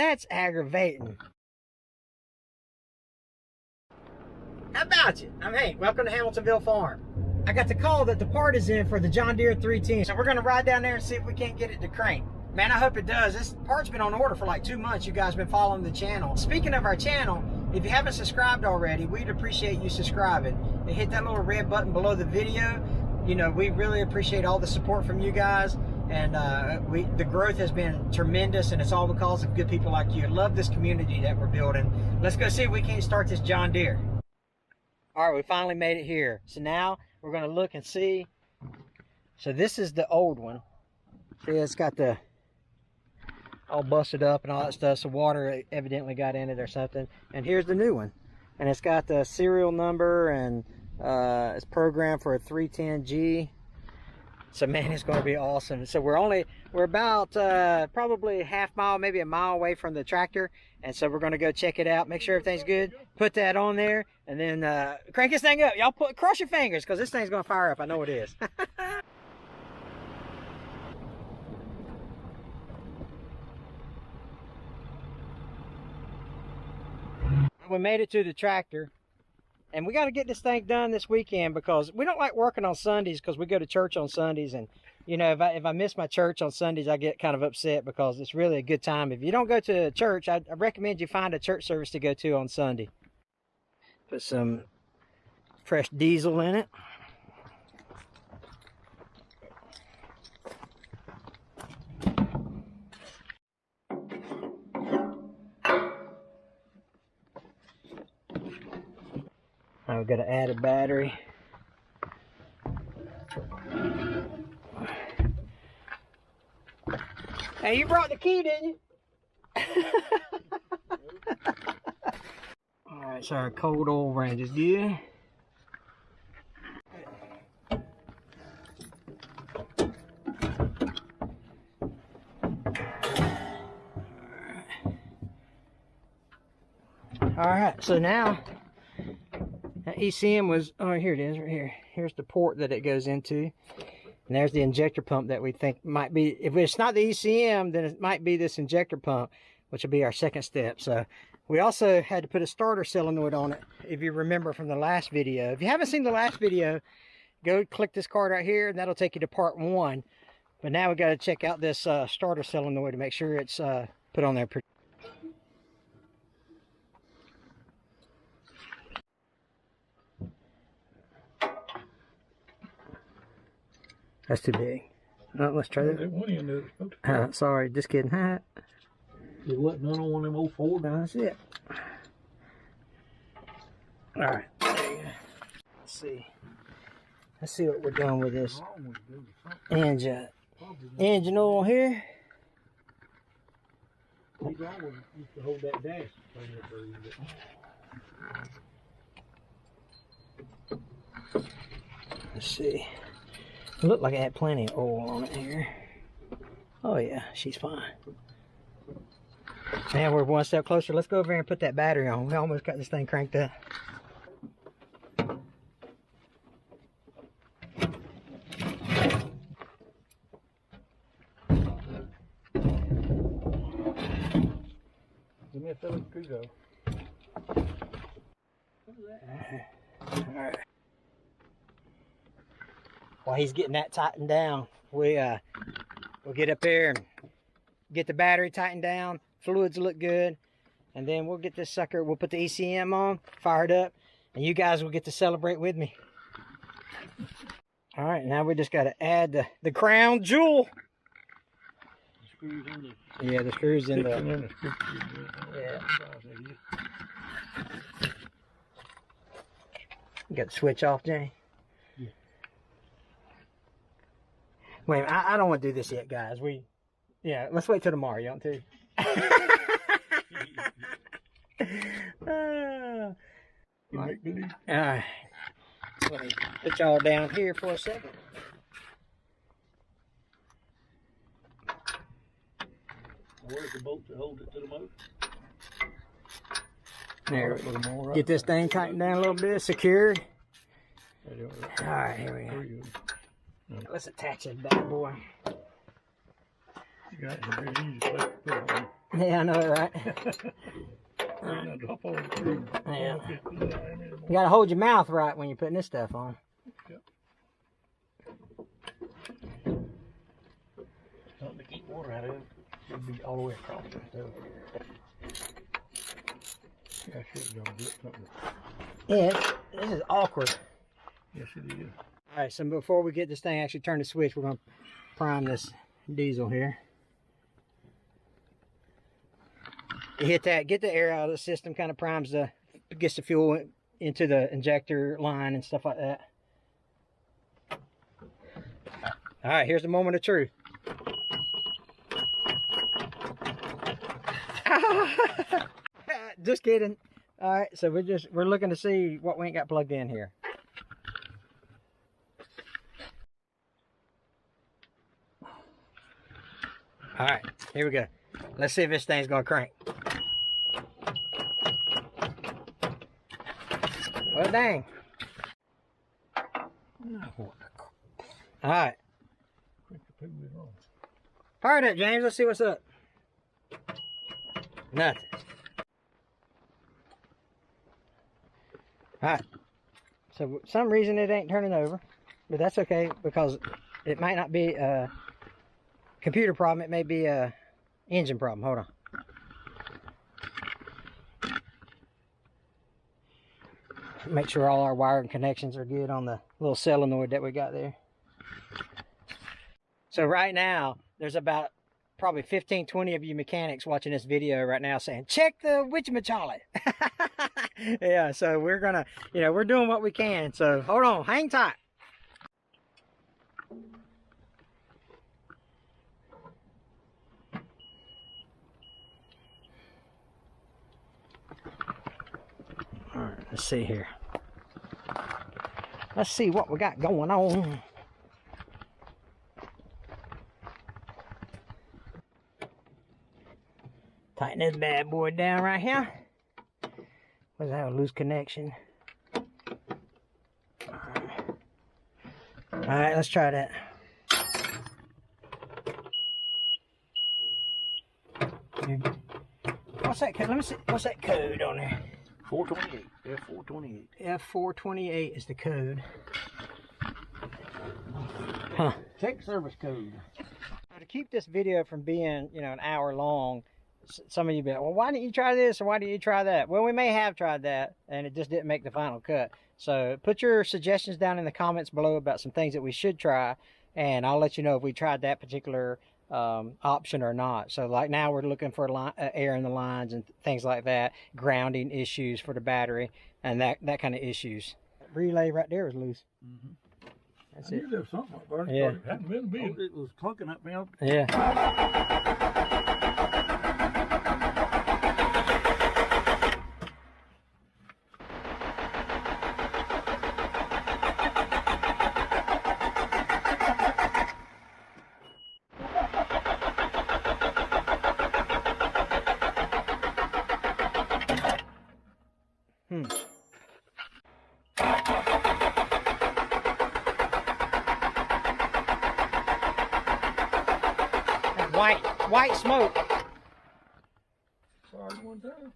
That's aggravating. How about you? I'm Hank. Welcome to Hamiltonville Farm. I got the call that the part is in for the John Deere 310. So we're going to ride down there and see if we can't get it to crank. Man, I hope it does. This part's been on order for like 2 months. You guys been following the channel. Speaking of our channel, if you haven't subscribed already, we'd appreciate you subscribing. And hit that little red button below the video. You know, we really appreciate all the support from you guys. And the growth has been tremendous, and it's all because of good people like you. I love this community that we're building. Let's go see if we can't start this John Deere. All right, we finally made it here. So now we're going to look and see. So this is the old one. See, it's got the all busted up and all that stuff. So water evidently got in it or something. And here's the new one. And it's got the serial number, and it's programmed for a 310G. So man, it's going to be awesome. So we're about probably a half mile, maybe a mile away from the tractor. And so we're going to go check it out, make sure everything's good, put that on there, and then crank this thing up. Y'all cross your fingers, because this thing's going to fire up. I know it is. We made it to the tractor. And we got to get this thing done this weekend, because we don't like working on Sundays, because we go to church on Sundays. And, you know, if I miss my church on Sundays, I get kind of upset, because it's really a good time. If you don't go to church, I recommend you find a church service to go to on Sunday. Put some fresh diesel in it. I've got to add a battery. Hey, you brought the key, didn't you? Alright, so our cold oil range is good. Alright, so now ECM was, oh, here it is, right here. Here's the port that it goes into. And there's the injector pump that we think might be, if it's not the ECM, then it might be this injector pump, which will be our second step. So we also had to put a starter solenoid on it, if you remember from the last video. If you haven't seen the last video, go click this card right here, and that'll take you to part 1. But now we got to check out this starter solenoid to make sure it's put on there. That's too big. Oh, let's try that. Sorry, just kidding. There wasn't none on one of them old Ford. No, that's it. All right. There you go. Let's see. Let's see what we're doing with this engine. Engine oil here. These always used to hold that dash thing up there. Let's see. It looked like it had plenty of oil on it here. Oh yeah, she's fine. And we're one step closer. Let's go over here and put that battery on. We almost got this thing cranked up. Give me a Phillips screwdriver. All right. While he's getting that tightened down, we'll get up there and get the battery tightened down. Fluids look good, and then we'll get this sucker. We'll put the ECM on, fire it up, and you guys will get to celebrate with me. All right, now we just got to add the crown jewel. The screws in the. Yeah, the screws in the. Yeah. You got the switch off, Jay. Wait, I don't want to do this yet, guys. Let's wait till tomorrow. You want to? Make believe. All right. Let me put y'all down here for a second. Where's the bolt to hold it to the motor? There we go. Get this thing tightened down a little bit, secured. All right, here we go. Let's attach this bad boy. Yeah, it's a very easy place to put it on. Yeah, I know it, right? Right now, drop all the screws. Yeah. Oh, okay, put it on anymore. You gotta hold your mouth right when you're putting this stuff on. Yep. Something to keep water out of it. It'll be all the way across it. So. Yeah, I should have done something. Yeah, this is awkward. Yes, it is. All right, so before we get this thing actually turn the switch, we're gonna prime this diesel here. You hit that, get the air out of the system, kind of primes gets the fuel into the injector line and stuff like that. All right, here's the moment of truth. Just kidding. All right, so we're looking to see what we ain't got plugged in here. All right, here we go. Let's see if this thing's gonna crank. Well, dang. All right. Fire that, James. Let's see what's up. Nothing. All right. So for some reason it ain't turning over, but that's okay because it might not be a computer problem. It may be a engine problem. Hold on. Make sure all our wiring connections are good on the little solenoid that we got there. So right now, there's about probably 15, 20 of you mechanics watching this video right now saying, check the witchamachallit. Yeah, so we're gonna, we're doing what we can. So hold on, hang tight. All right, let's see here. Let's see what we got going on. Tighten this bad boy down right here. Was that a loose connection? All right, let's try that. What's that code? Let me see. What's that code on there? 428. F428. F428 is the code. Huh. Check service code. To keep this video from being, an hour long, some of you be like, well, why didn't you try this or why didn't you try that? Well, we may have tried that and it just didn't make the final cut. So put your suggestions down in the comments below about some things that we should try, and I'll let you know if we tried that particular option or not. So like now we're looking for air in the lines and things like that, grounding issues for the battery and that kind of issues. Relay right there is loose. Mm-hmm. That's I it. knew there was something like that. Yeah. It hadn't been big. Oh, it was clunking up now. Yeah. White smoke. Sorry, one time.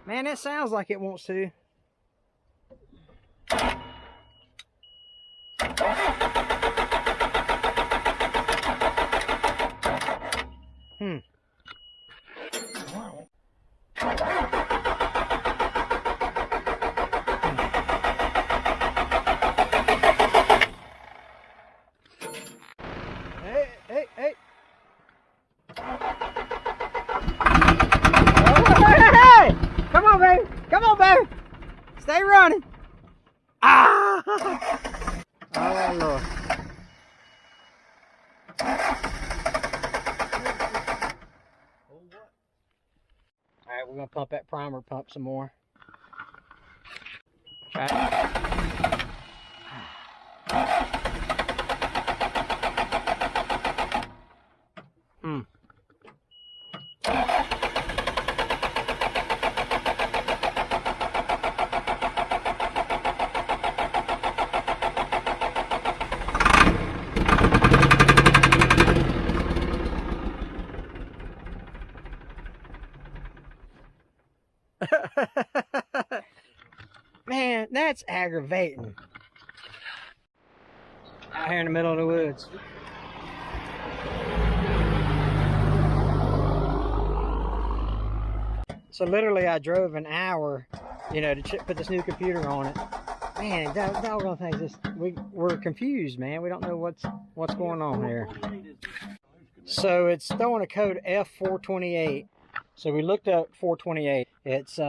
Man, that sounds like it wants to. Wow. Hey. Hey. Come on, baby. Come on, baby. Stay running. Ah! Oh, Lord. we're gonna pump that primer pump some more. Try it. Man, that's aggravating. Out here in the middle of the woods. So literally I drove an hour, you know, to put this new computer on it. Man, doggone things just, we're confused, man. We don't know what's going on here. So it's throwing a code F428. So we looked up 428. It's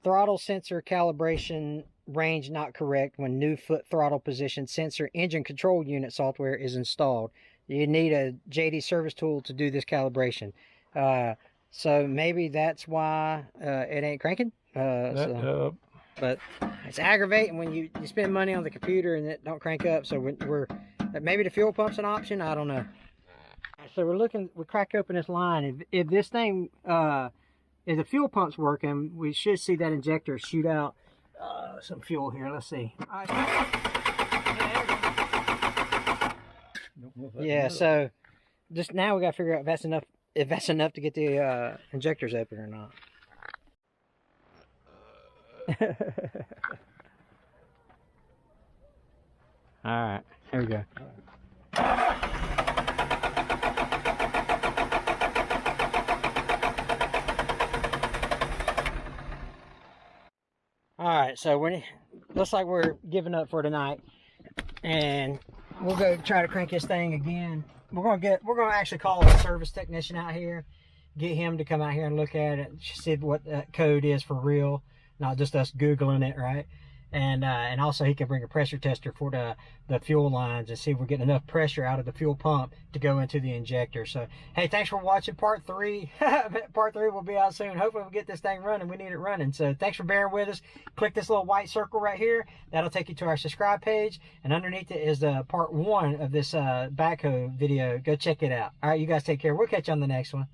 throttle sensor calibration range not correct when new foot throttle position sensor engine control unit software is installed. You need a JD service tool to do this calibration. So maybe that's why it ain't cranking. But it's aggravating when you spend money on the computer and it don't crank up. So maybe the fuel pump's an option. I don't know. So we crack open this line. If this thing, if the fuel pump's working, we should see that injector shoot out some fuel here. Let's see. Yeah, so just now we got to figure out if that's enough to get the injectors open or not. All right, here we go. All right, so looks like we're giving up for tonight, and we'll go try to crank this thing again. We're gonna actually call a service technician out here, get him to come out here and look at it, see what that code is for real, not just us Googling it, right? And also he can bring a pressure tester for the fuel lines and see if we're getting enough pressure out of the fuel pump to go into the injector. So, hey, thanks for watching part 3. Part 3 will be out soon. Hopefully we'll get this thing running. We need it running. So thanks for bearing with us. Click this little white circle right here. That'll take you to our subscribe page. And underneath it is the part 1 of this backhoe video. Go check it out. All right, you guys take care. We'll catch you on the next one.